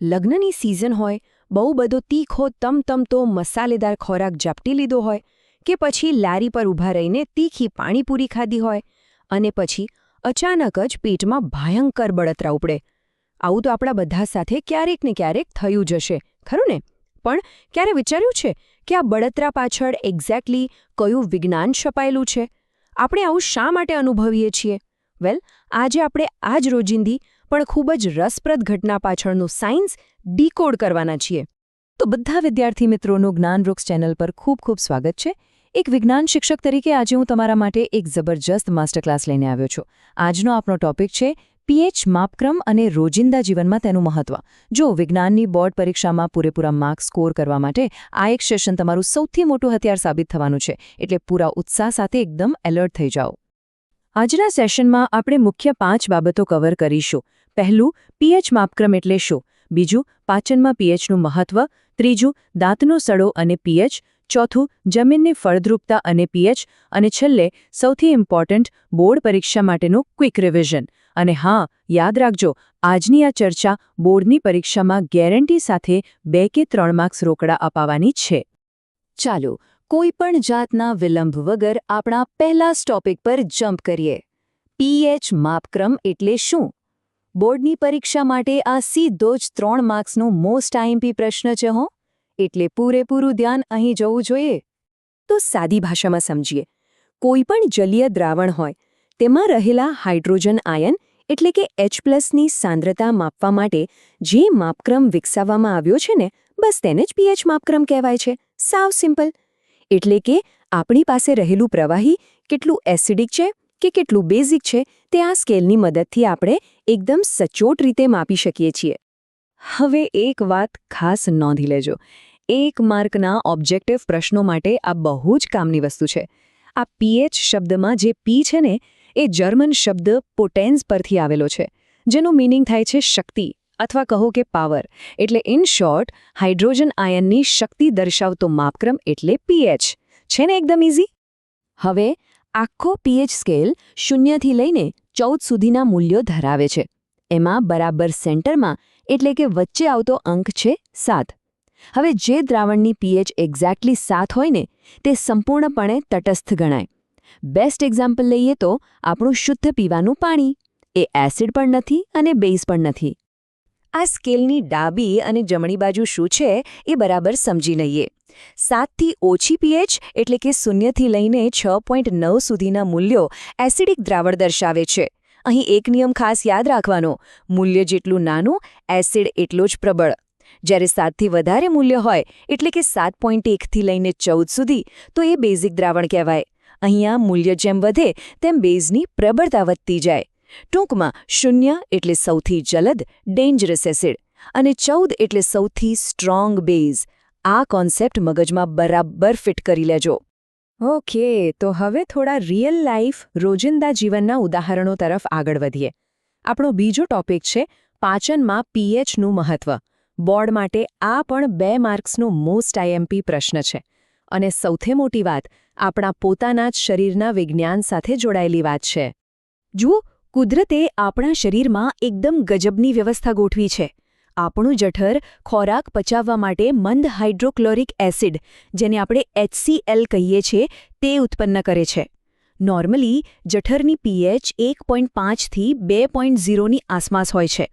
લગ્નની સિઝન હોય, બહુ બધો તીખો તમતમતો મસાલેદાર ખોરાક ઝાપટી લીધો હોય કે પછી લારી પર ઊભા રહીને તીખી પાણીપુરી ખાધી હોય અને પછી અચાનક જ પેટમાં ભયંકર બળતરા ઉપડે. આવું તો આપણા બધા સાથે ક્યારેક ને ક્યારેક થયું જ હશે, ખરું ને? પણ ક્યારે વિચાર્યું છે કે આ બળતરા પાછળ એક્ઝેક્ટલી કયું વિજ્ઞાન છપાયેલું છે? આપણે આવું શા માટે અનુભવીએ છીએ? વેલ, આજે આપણે આ જ રોજિંદી પણ ખૂબ જ રસપ્રદ ઘટના પાછળનું સાયન્સ ડીકોડ કરવાના છીએ. તો બધા વિદ્યાર્થી મિત્રોનું જ્ઞાનવૃક્ષ ચેનલ પર ખૂબ ખૂબ સ્વાગત છે. એક વિજ્ઞાન શિક્ષક તરીકે આજે હું તમારા માટે એક જબરજસ્ત માસ્ટર ક્લાસ લઈને આવ્યો છું. આજનો આપણો ટોપિક છે પીએચ માપક્રમ અને રોજિંદા જીવનમાં તેનું મહત્વ. જો વિજ્ઞાનની બોર્ડ પરીક્ષામાં પૂરેપૂરા માર્ક્સ સ્કોર કરવા માટે આ એક સેશન તમારું સૌથી મોટું હથિયાર સાબિત થવાનું છે, એટલે પૂરા ઉત્સાહ સાથે એકદમ એલર્ટ થઈ જાઓ. આજના સેશનમાં આપણે મુખ્ય 5 બાબતો કવર કરીશું. પહેલું, પીએચ માપક્રમ એટલે શું? બીજું, પાચનમાં પીએચનું મહત્વ. ત્રીજું, દાંતનો સડો અને પીએચ. ચોથું, જમીનની ફળદ્રુપતા અને પીએચ. અને છેલ્લે, સૌથી ઇમ્પોર્ટન્ટ, બોર્ડ પરીક્ષા માટેનું ક્વિક રિવિઝન. અને હા, યાદ રાખજો, આજની આ ચર્ચા બોર્ડની પરીક્ષામાં ગેરંટી સાથે 2 કે 3 માર્ક્સ રોકડા અપાવવાની છે. ચાલો, કોઈ પણ જાતના વિલંબ વગર આપણા પહેલા ટોપિક પર જમ્પ કરીએ. પીએચ માપક્રમ એટલે શું? બોર્ડની પરીક્ષા માટે આ સીધો જ 3 માર્ક્સનો મોસ્ટ આઈએમપી પ્રશ્ન છે હો, એટલે પૂરેપૂરું ધ્યાન અહીં જવું જોઈએ. તો સાદી ભાષામાં સમજીએ. કોઈ પણ જલીય દ્રાવણ હોય, તેમાં રહેલા હાઇડ્રોજન આયન એટલે કે H+ની સાંદ્રતા માપવા માટે જે માપક્રમ વિકસાવવામાં આવ્યો છે ને, બસ તેને જ પીએચ માપક્રમ કહેવાય છે. સાવ સિમ્પલ. એટલે કે આપણી પાસે રહેલું પ્રવાહી કેટલું એસિડિક છે કે કેટલું બેઝિક છે, તે આ સ્કેલની મદદથી આપણે એકદમ સચોટ રીતે માપી શકીએ છીએ. હવે એક વાત ખાસ નોંધી લેજો. 1 માર્કના ઓબ્જેક્ટિવ પ્રશ્નો માટે આ બહુ જ કામની વસ્તુ છે. આ પીએચ શબ્દમાં જે પી છે ને, એ જર્મન શબ્દ પોટેન્સ પરથી આવેલો છે, જેનું મીનિંગ થાય છે શક્તિ અથવા કહો કે પાવર. એટલે ઇન શોર્ટ, હાઇડ્રોજન આયનની શક્તિ દર્શાવતો માપક્રમ એટલે પીએચ. છે ને એકદમ ઇઝી? હવે આખો પીએચ સ્કેલ 0 થી લઈને 14 સુધીના મૂલ્યો ધરાવે છે. એમાં બરાબર સેન્ટરમાં એટલે કે વચ્ચે આવતો અંક છે 7. હવે જે દ્રાવણની પીએચ એક્ઝેક્ટલી 7 હોય ને, તે સંપૂર્ણપણે તટસ્થ ગણાય. બેસ્ટ એક્ઝામ્પલ લઈએ તો આપણું શુદ્ધ પીવાનું પાણી. એ એસિડ પણ નથી અને બેઝ પણ નથી. આ સ્કેલની ડાબી અને જમણી બાજુ શું છે એ બરાબર સમજી લઈએ. 7 થી ઓછી પીએચ એટલે કે 0 થી લઈને 6.9 સુધીના મૂલ્યો એસિડિક દ્રાવણ દર્શાવે છે. અહીં એક નિયમ ખાસ યાદ રાખવાનો: મૂલ્ય જેટલું નાનું, એસિડ એટલો જ પ્રબળ. જ્યારે 7 થી વધારે મૂલ્ય હોય એટલે કે 7.1 થી લઈને 14 સુધી, તો એ બેઝિક દ્રાવણ કહેવાય. અહીંયા મૂલ્ય જેમ વધે તેમ બેઝની પ્રબળતા વધતી જાય. ટૂંકમાં 0 એટલે સૌથી જલદ ડેન્જરસ એસિડ અને 14 એટલે સૌથી સ્ટ્રોંગ બેઝ. આ કોન્સેપ્ટ મગજમાં બરાબર ફિટ કરી લેજો. ઓકે, તો હવે થોડા રિયલ લાઈફ રોજિંદા જીવનના ઉદાહરણો તરફ આગળ વધીએ. આપણો બીજો ટોપિક છે પાચનમાં પીએચનું મહત્વ. બોર્ડ માટે આ પણ 2 માર્ક્સનો મોસ્ટ આઈએમપી પ્રશ્ન છે. અને સૌથી મોટી વાત, આપણા પોતાના જ શરીરના વિજ્ઞાન સાથે જોડાયેલી વાત છે. જુઓ, કુદરતે આપણા શરીરમાં એકદમ ગજબની વ્યવસ્થા ગોઠવી છે. આપણું જઠર ખોરાક પચાવવા માટે મંદ હાઇડ્રોક્લોરિક એસિડ, જેને આપણે HCl કહીએ છીએ, તે ઉત્પન્ન કરે છે. નોર્મલી જઠરની પીએચ 1.5 થી 2.0ની આસપાસ હોય છે.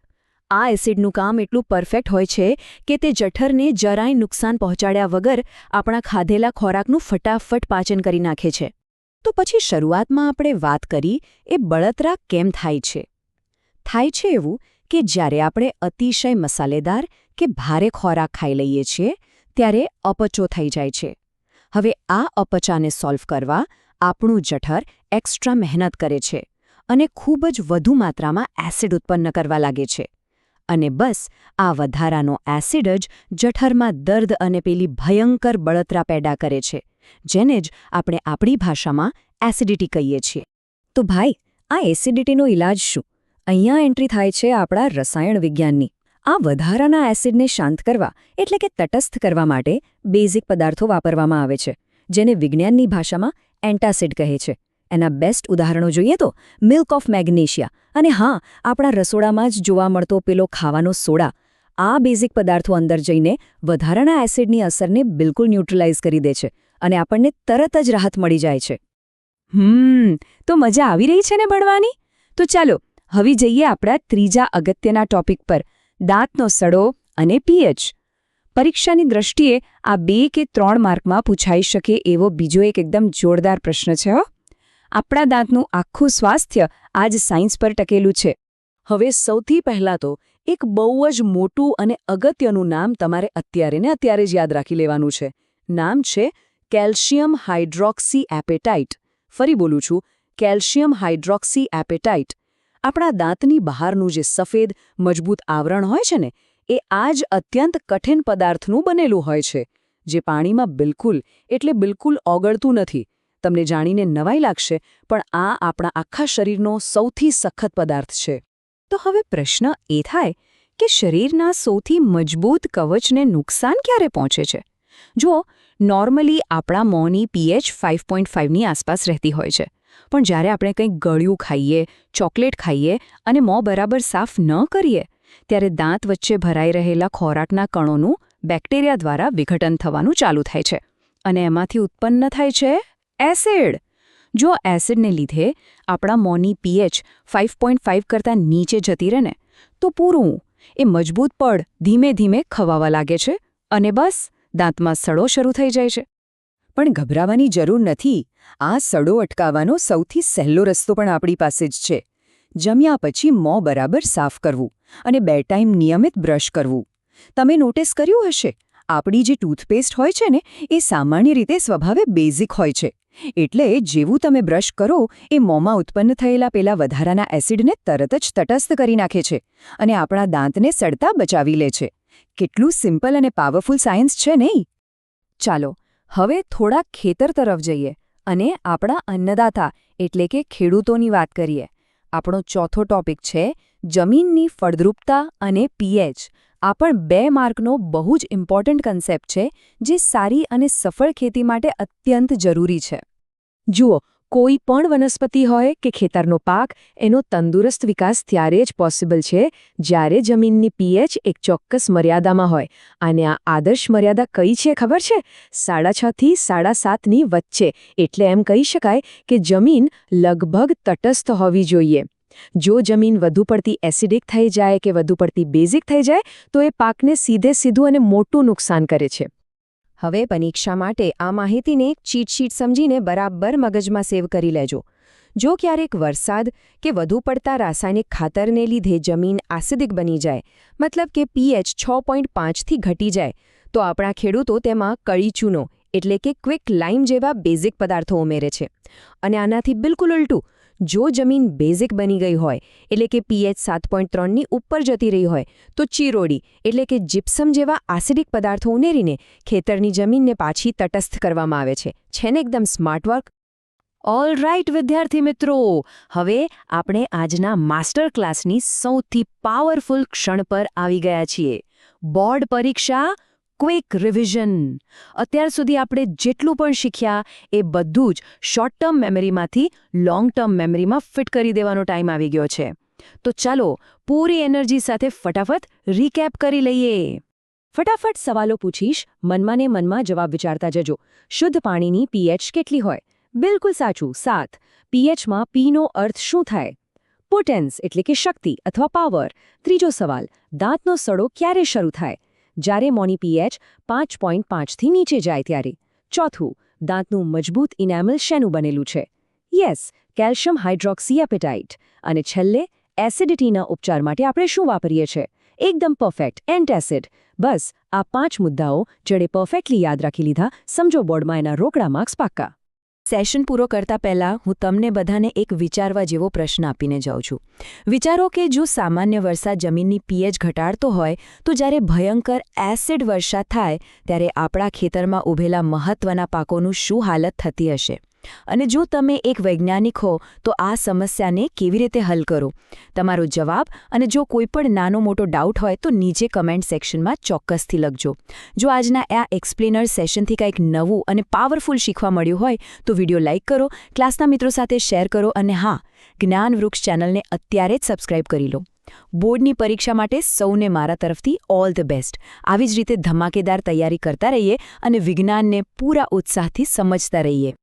આ એસિડનું કામ એટલું પરફેક્ટ હોય છે કે તે જઠરને જરાય નુકસાન પહોંચાડ્યા વગર આપણા ખાધેલા ખોરાકનું ફટાફટ પાચન કરી નાખે છે. તો પછી શરૂઆતમાં આપણે વાત કરી એ બળતરા કેમ થાય છે? થાય છે એવું કે જ્યારે આપણે અતિશય મસાલેદાર કે ભારે ખોરાક ખાઈ લઈએ છીએ, ત્યારે અપચો થઈ જાય છે. હવે આ અપચાને સોલ્વ કરવા આપણું જઠર એક્સ્ટ્રા મહેનત કરે છે અને ખૂબ જ વધુ માત્રામાં એસિડ ઉત્પન્ન કરવા લાગે છે. અને બસ આ વધારાનો એસિડ જ જઠરમાં દર્દ અને પેલી ભયંકર બળતરા પેદા કરે છે, જેને જ આપણે આપણી ભાષામાં એસિડિટી કહીએ છીએ. તો ભાઈ, આ એસિડિટીનો ઇલાજ શું? અહીંયા એન્ટ્રી થાય છે આપણા રસાયણ વિજ્ઞાનની. આ વધારાના એસિડને શાંત કરવા એટલે કે તટસ્થ કરવા માટે બેઝિક પદાર્થો વાપરવામાં આવે છે, જેને વિજ્ઞાનની ભાષામાં એન્ટાસિડ કહે છે. એના બેસ્ટ ઉદાહરણો જોઈએ તો મિલ્ક ઓફ મેગ્નેશિયા અને હા, આપણા રસોડામાં જ જોવા મળતો પેલો ખાવાનો સોડા. આ બેઝિક પદાર્થો અંદર જઈને વધારાના એસિડની અસરને બિલકુલ ન્યુટ્રલાઇઝ કરી દે છે અને આપણને તરત જ રાહત મળી જાય છે. તો મજા આવી રહી છે ને ભણવાની? તો ચાલો હવે જઈએ આપણા ત્રીજા અગત્યના ટોપિક પર, દાંતનો સડો અને પીએચ. પરીક્ષાની દ્રષ્ટિએ આ 2 કે 3 માર્કમાં પૂછાઈ શકે એવો બીજો એક એકદમ જોરદાર પ્રશ્ન છે. આપણા દાંતનું આખું સ્વાસ્થ્ય આજ સાયન્સ પર ટકેલું છે. હવે સૌથી પહેલાં તો એક બહુ જ મોટું અને અગત્યનું નામ તમારે અત્યારે જ યાદ રાખી લેવાનું છે. નામ છે કેલ્શિયમ હાઇડ્રોક્સી એપેટાઇટ. ફરી બોલું છું, કેલ્શિયમ હાઇડ્રોક્સી એપેટાઇટ. આપણા દાંતની બહારનું જે સફેદ મજબૂત આવરણ હોય છે ને, એ આ જ અત્યંત કઠિન પદાર્થનું બનેલું હોય છે, જે પાણીમાં બિલકુલ ઓગળતું નથી. તમને જાણીને નવાઈ લાગશે, પણ આ આપણા આખા શરીરનો સૌથી સખત પદાર્થ છે. તો હવે પ્રશ્ન એ થાય કે શરીરના સૌથી મજબૂત કવચને નુકસાન ક્યારે પહોંચે છે? જો નોર્મલી આપણા મોંની પીએચ 5.5ની આસપાસ રહેતી હોય છે, પણ જ્યારે આપણે કંઈક ગળ્યું ખાઈએ, ચોકલેટ ખાઈએ અને મોં બરાબર સાફ ન કરીએ, ત્યારે દાંત વચ્ચે ભરાઈ રહેલા ખોરાકના કણોનું બેક્ટેરિયા દ્વારા વિઘટન થવાનું ચાલુ થાય છે અને એમાંથી ઉત્પન્ન થાય છે એસિડ. જો એસિડને લીધે આપણા મોંની પીએચ 5.5 કરતાં નીચે જતી રહે ને, તો પૂરું એ મજબૂત પડ ધીમે ધીમે ખવાવા લાગે છે અને બસ દાંતમાં સડો શરૂ થઈ જાય છે. પણ ગભરાવાની જરૂર નથી. આ સડો અટકાવવાનો સૌથી સહેલો રસ્તો પણ આપણી પાસે જ છે. જમ્યા પછી મોં બરાબર સાફ કરવું અને 2 ટાઈમ નિયમિત બ્રશ કરવું. તમે નોટિસ કર્યું હશે, આપણી જે ટૂથપેસ્ટ હોય છે ને, એ સામાન્ય રીતે સ્વભાવે બેઝિક હોય છે. એટલે જેવું તમે બ્રશ કરો, એ મોંમાં ઉત્પન્ન થયેલા પેલા વધારાના એસિડને તરત જ તટસ્થ કરી નાખે છે અને આપણા દાંતને સડતા બચાવી લે છે. કેટલું સિમ્પલ અને પાવરફુલ સાયન્સ છે નહીં? ચાલો હવે થોડા ખેતર તરફ જઈએ અને આપણા અન્નદાતા એટલે કે ખેડૂતોની વાત કરીએ. આપણો ચોથો ટોપિક છે જમીનની ફળદ્રુપતા અને પીએચ. આ પણ 2 માર્કનો બહુ જ ઇમ્પોર્ટન્ટ કન્સેપ્ટ છે, જે સારી અને સફળ ખેતી માટે અત્યંત જરૂરી છે. જુઓ, કોઈ પણ વનસ્પતિ હોય કે ખેતરનો પાક, એનો તંદુરસ્ત વિકાસ ત્યારે જ પોસિબલ છે જ્યારે જમીનની પીએચ એક ચોક્કસ મર્યાદામાં હોય. અને આ આદર્શ મર્યાદા કઈ છે ખબર છે? 6.5 થી 7.5ની વચ્ચે. એટલે એમ કહી શકાય કે જમીન લગભગ તટસ્થ હોવી જોઈએ. જો જમીન વધુ પડતી એસિડિક થઈ જાય કે વધુ પડતી બેઝિક થઈ જાય, તો એ પાકને સીધું અને મોટું નુકસાન કરે છે. હવે પરીક્ષા માટે આ માહિતીને એક ચીટ સમજીને બરાબર મગજમાં સેવ કરી લેજો. જો ક્યારેક વરસાદ કે વધુ પડતા રાસાયણિક ખાતરને લીધે જમીન એસિડિક બની જાય, મતલબ કે પીએચ 6.5થી ઘટી જાય, તો આપણા ખેડૂતો તેમાં કળી ચૂનો એટલે કે ક્વિક લાઇમ જેવા બેઝિક પદાર્થો ઉમેરે છે. અને આનાથી બિલકુલ ઉલટું, જો જમીન બેઝિક બની ગઈ હોય, એટલે કે પીએચ 7.3ની ઉપર જતી રહી હોય, તો ચીરોડી એટલે કે જીપ્સમ જેવા એસિડિક પદાર્થો ઉમેરીને ખેતરની જમીનને પાછી તટસ્થ કરવામાં આવે છે. છે ને એકદમ સ્માર્ટ વર્ક? ઓલ રાઇટ વિદ્યાર્થી મિત્રો, હવે આપણે આજના માસ્ટર ક્લાસની સૌથી પાવરફુલ ક્ષણ પર આવી ગયા છીએ. બોર્ડ પરીક્ષા ક્વિક રિવિઝન. અત્યાર સુધી આપણે જેટલું પણ શીખ્યા એ બધું જ શોર્ટ ટર્મ મેમરીમાંથી લોંગ ટર્મ મેમરીમાં ફિટ કરી દેવાનો ટાઈમ આવી ગયો છે. તો ચાલો પૂરી એનર્જી સાથે ફટાફટ રીકેપ કરી લઈએ. ફટાફટ સવાલો પૂછીશ, મનમાં ને મનમાં જવાબ વિચારતા જજો. શુદ્ધ પાણીની પીએચ કેટલી હોય? બિલકુલ સાચું, 7. પીએચમાં પીનો અર્થ શું થાય? પોટેન્સ એટલે કે શક્તિ અથવા પાવર. ત્રીજો સવાલ, દાંતનો સડો ક્યારે શરૂ થાય? જ્યારે મોંની પીએચ 5.5થી નીચે જાય ત્યારે. ચોથું, દાંતનું મજબૂત ઇનેમલ શેનું બનેલું છે? Yes, calcium hydroxy appetite. અને છેલ્લે, એસિડિટીના ઉપચાર માટે આપણે શું વાપરીએ છીએ? એકદમ પરફેક્ટ, એન્ટાસિડ. બસ આ 5 મુદ્દાઓ જેણે પરફેક્ટલી યાદ રાખી લીધા, સમજો બોર્ડમાં એના રોકડા માર્ક્સ પાક્કા. સેશન પૂરો કરતા પહેલા હું તમને બધાને એક વિચારવા જેવો પ્રશ્ન આપીને જાઉં છું. વિચારો કે જો સામાન્ય વરસાદ જમીનની પીએચ ઘટાડતો હોય, તો જ્યારે ભયંકર એસિડ વરસાદ થાય ત્યારે આપણા ખેતરમાં ઉભેલા મહત્વના પાકોનું શું હાલત થતી હશે? અને જો તમે એક વૈજ્ઞાનિક હો, તો આ સમસ્યાને કેવી રીતે હલ કરો? તમારો જવાબ અને જો કોઈ પણ નાનો મોટો ડાઉટ હોય તો નીચે કમેન્ટ સેક્શનમાં ચોક્કસથી લખજો. જો આજના આ એક્સપ્લેનર સેશનથી કંઈક નવું અને પાવરફુલ શીખવા મળ્યું હોય તો વિડીયો લાઇક કરો, ક્લાસના મિત્રો સાથે શેર કરો અને હા, જ્ઞાન વૃક્ષ ચેનલને અત્યારે જ સબસ્ક્રાઇબ કરી લો. બોર્ડની પરીક્ષા માટે સૌને મારા તરફથી ઓલ ધ બેસ્ટ. આવી જ રીતે ધમાકેદાર તૈયારી કરતા રહીએ અને વિજ્ઞાનને પૂરા ઉત્સાહથી સમજતા રહીએ.